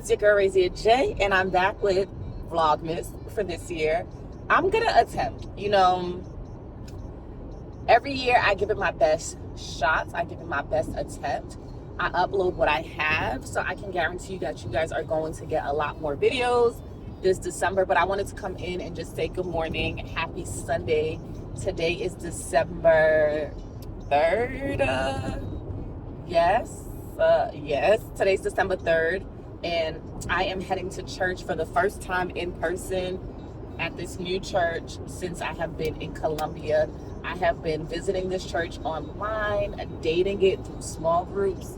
It's your girl Razia J, and I'm back with Vlogmas for this year. I'm gonna attempt, every year I give it my best shots. I give it my best attempt. I upload what I have, so I can guarantee you that you guys are going to get a lot more videos this December. But I wanted to come in and just say good morning, happy Sunday. Today is December 3rd. Yes, today's December 3rd, and I am heading to church for the first time in person at this new church since I have been in Colombia. I have been visiting this church online, dating it through small groups,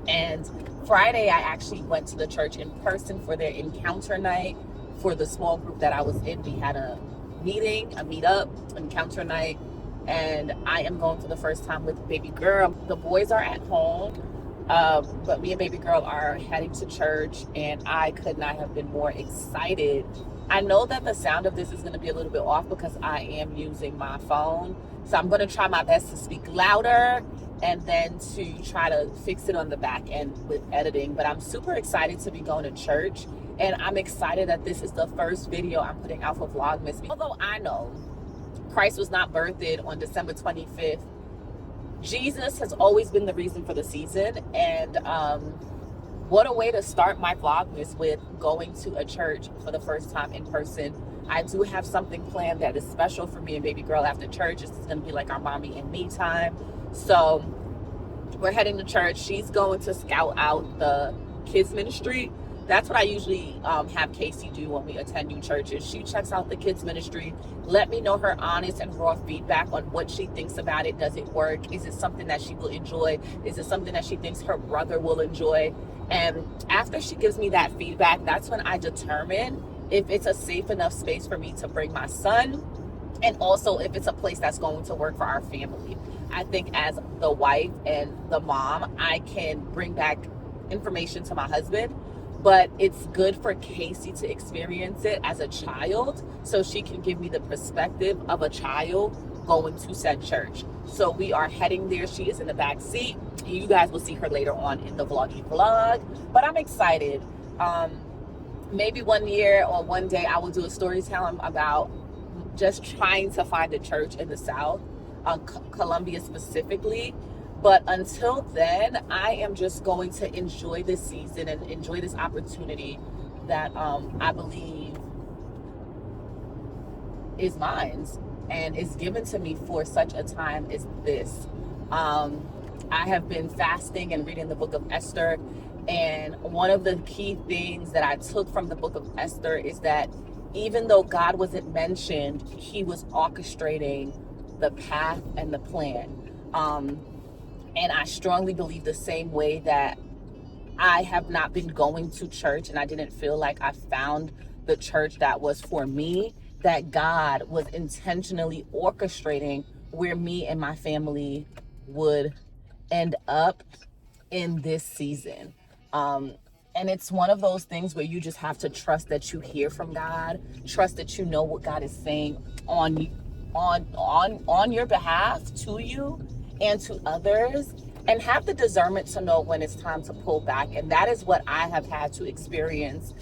and Friday I actually went to the church in person for their encounter night for the small group that I was in. We had a meetup, encounter night, and I am going for the first time with baby girl. The boys are at home, but me and baby girl are heading to church, and I could not have been more excited. I know that the sound of this is going to be a little bit off because I am using my phone, so I'm going to try my best to speak louder and then to try to fix it on the back end with editing. But I'm super excited to be going to church, and I'm excited that this is the first video I'm putting out for Vlogmas. Although I know Christ was not birthed on December 25th, Jesus has always been the reason for the season. And what a way to start my Vlogmas, with going to a church for the first time in person. I do have something planned that is special for me and baby girl after church. This is going to be like our mommy and me time. So we're heading to church. She's going to scout out the kids ministry. That's what I usually have Casey do when we attend new churches. She checks out the kids ministry, let me know her honest and raw feedback on what she thinks about it. Does it work? Is it something that she will enjoy? Is it something that she thinks her brother will enjoy? And after she gives me that feedback, that's when I determine if it's a safe enough space for me to bring my son, and also if it's a place that's going to work for our family. I think as the wife and the mom, I can bring back information to my husband, but it's good for Casey to experience it as a child so she can give me the perspective of a child going to said church. So we are heading there. She is in the back seat. You guys will see her later on in the vlog, but I'm excited. Maybe one year or one day I will do a storytelling about just trying to find a church in the South, Colombia specifically. But until then, I am just going to enjoy this season and enjoy this opportunity that I believe is mine and is given to me for such a time as this. I have been fasting and reading the book of Esther, and one of the key things that I took from the book of Esther is that even though God wasn't mentioned, he was orchestrating the path and the plan. And I strongly believe the same way that I have not been going to church and I didn't feel like I found the church that was for me, that God was intentionally orchestrating where me and my family would end up in this season. And it's one of those things where you just have to trust that you hear from God, trust that you know what God is saying on your behalf to you and to others, and have the discernment to know when it's time to pull back. And that is what I have had to experience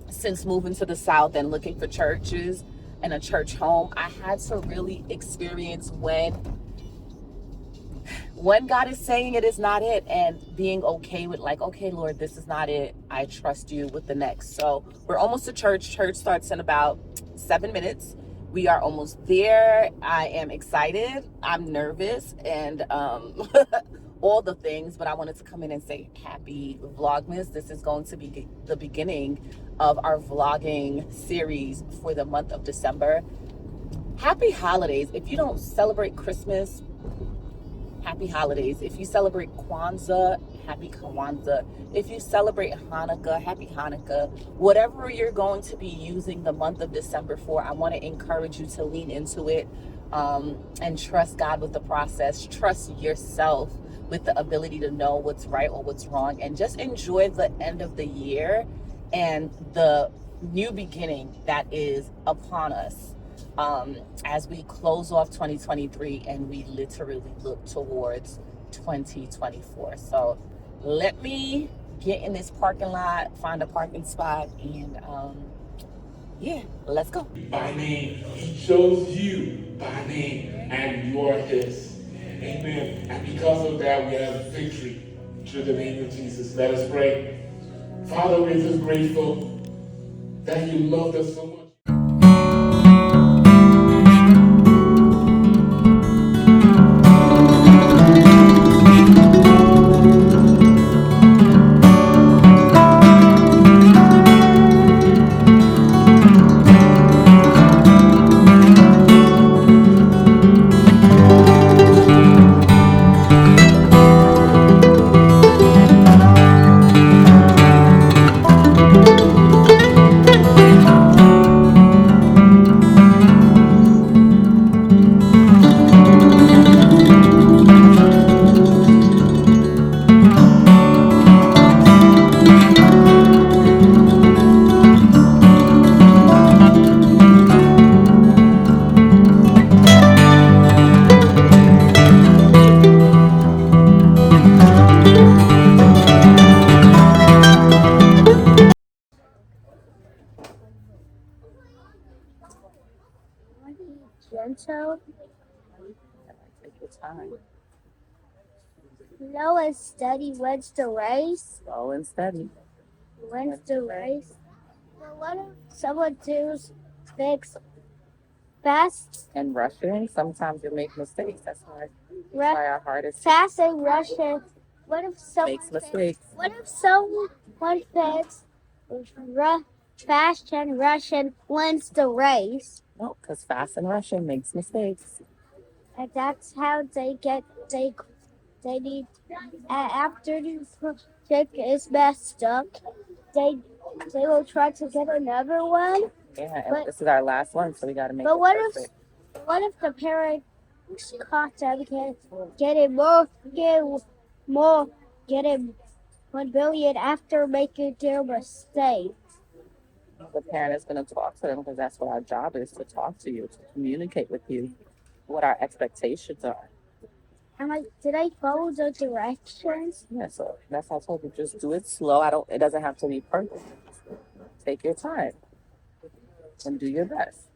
since moving to the South and looking for churches and a church home. I had to really experience when God is saying it is not it, and being okay with, like, okay, Lord, this is not it. I trust you with the next. So we're almost to church. Church starts in about 7 minutes. We are almost there. I am excited. I'm nervous and all the things, but I wanted to come in and say happy Vlogmas. This is going to be the beginning of our vlogging series for the month of December. Happy holidays. If you don't celebrate Christmas, happy holidays. If you celebrate Kwanzaa, happy Kwanzaa. If you celebrate Hanukkah, happy Hanukkah. Whatever you're going to be using the month of December for, I want to encourage you to lean into it and trust God with the process. Trust yourself with the ability to know what's right or what's wrong, and just enjoy the end of the year and the new beginning that is upon us. As we close off 2023 and we literally look towards 2024. So let me get in this parking lot, find a parking spot, and yeah, let's go. By name, he chose you by name, and you are his. Amen. And because of that, we have victory through the name of Jesus. Let us pray. Father, we're just grateful that you loved us so much. Gentle, Take your time. slow and steady wins the race. Slow and steady. Wins the race. But what if someone does things fast? And rushing, sometimes you make mistakes. That's why our heart is Fast and rushing. What if someone makes mistakes. What if someone thinks fast and rushing wins the race? No, because fast and rushing makes mistakes. And that's how they need after the project is messed up, they will try to get another one. Yeah, and this is our last one, so we got to make it But perfect. what if the parent caught them getting 1 billion after making their mistake? The parent is going to talk to them because that's what our job is, to talk to you, to communicate with you what our expectations are. Did I follow the directions? Yeah, so that's how I told you, just do it slow. It doesn't have to be perfect. Take your time and do your best.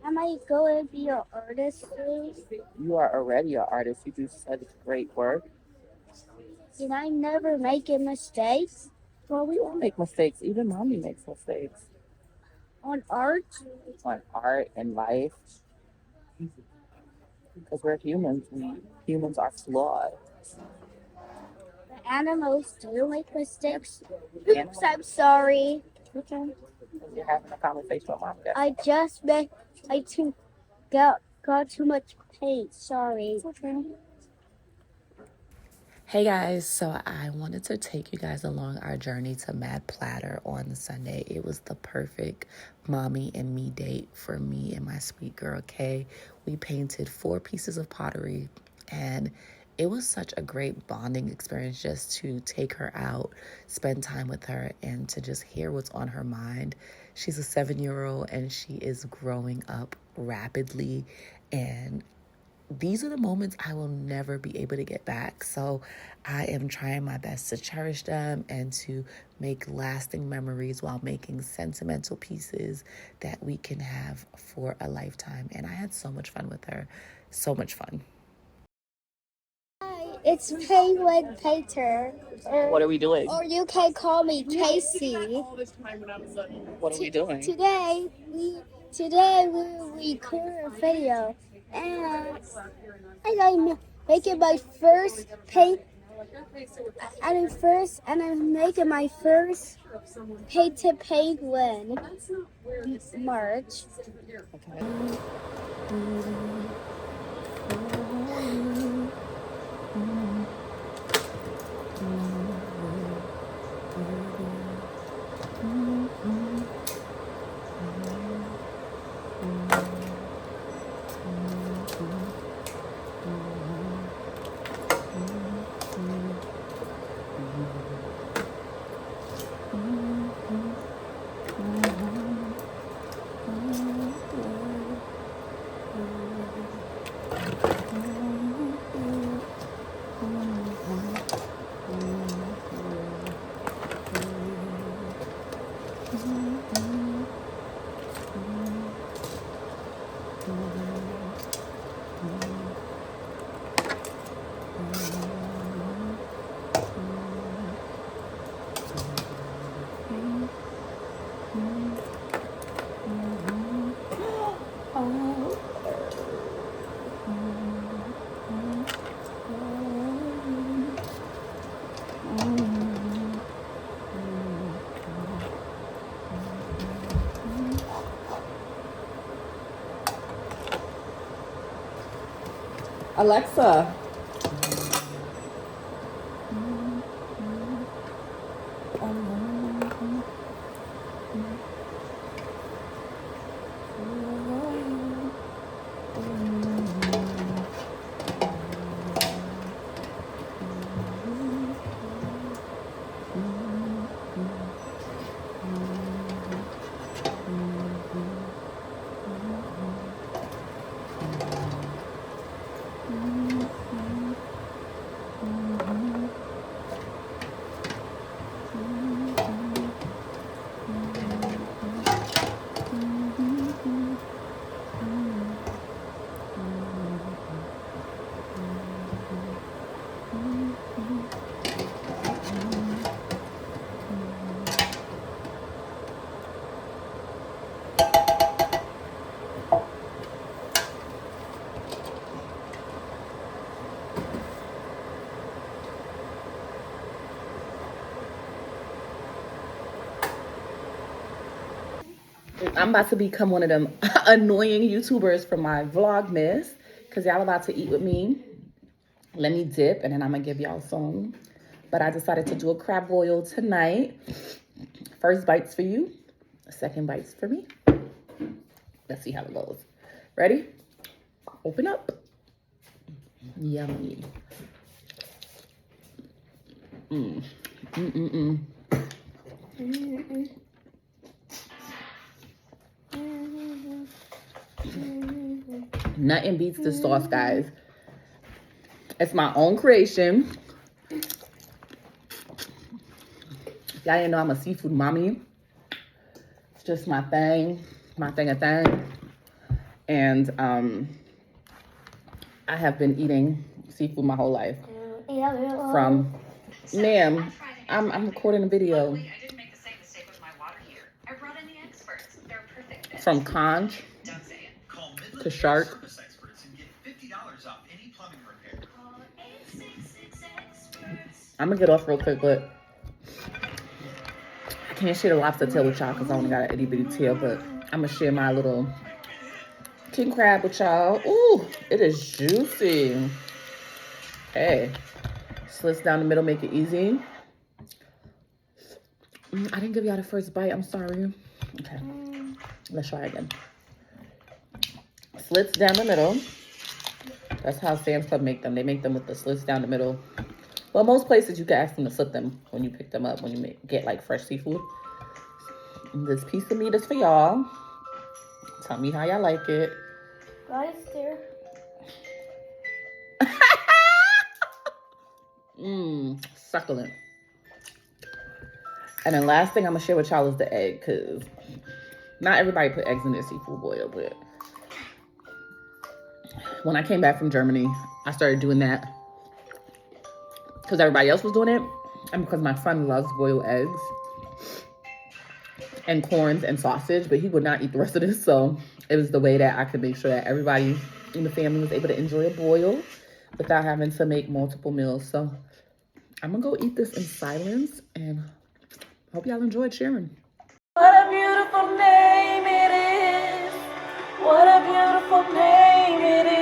Am I going to be an artist soon? You are already an artist. You do such great work. Did I never make mistakes? Well, we all make mistakes. Even mommy makes mistakes. On art? On art and life. Because we're humans. Humans are flawed. The animals do make mistakes. Oops, I'm sorry. Okay. You're having a conversation with mom. I got too much paint. Sorry. Okay. Hey guys, so I wanted to take you guys along our journey to Mad Platter on Sunday. It was the perfect mommy and me date for me and my sweet girl Kay. We painted 4 pieces of pottery, and it was such a great bonding experience just to take her out, spend time with her, and to just hear what's on her mind. She's a 7-year-old and she is growing up rapidly, and these are the moments I will never be able to get back. So I am trying my best to cherish them and to make lasting memories while making sentimental pieces that we can have for a lifetime. And I had so much fun with her. So much fun. Hi, it's Penguin Painter. What are we doing? Or you can call me Casey. What are we doing? Today we record a video, and I'm making my first paint. I'm making my first painted penguin March. Okay. Alexa. I'm about to become one of them annoying YouTubers from my Vlogmas because y'all about to eat with me. Let me dip and then I'm gonna give y'all some. But I decided to do a crab boil tonight. First bites for you, second bites for me. Let's see how it goes. Ready? Open up. Yummy. Nothing beats the sauce, guys. It's my own creation. Y'all didn't know I'm a seafood mommy. It's just my thing a thing. And I have been eating seafood my whole life. From, ma'am, I'm recording a video. From conch to shark. I'm gonna get off real quick, but I can't share the lobster tail with y'all because I only got an itty bitty tail, but I'm gonna share my little king crab with y'all. Ooh, it is juicy. Hey, slits down the middle, make it easy. I didn't give y'all the first bite, I'm sorry. Okay, let's try again. Slits down the middle. That's how Sam's Club make them. They make them with the slits down the middle. Well, most places you can ask them to slip them when you pick them up, when you get like fresh seafood. And this piece of meat is for y'all. Tell me how y'all like it. Guys, there. Succulent. And then last thing I'm gonna share with y'all is the egg, because not everybody put eggs in their seafood boil, but when I came back from Germany, I started doing that because everybody else was doing it, and because my son loves boiled eggs and corns and sausage, but he would not eat the rest of this. So it was the way that I could make sure that everybody in the family was able to enjoy a boil without having to make multiple meals. So I'm gonna go eat this in silence and hope y'all enjoyed sharing. What a beautiful name it is. What a beautiful name it is.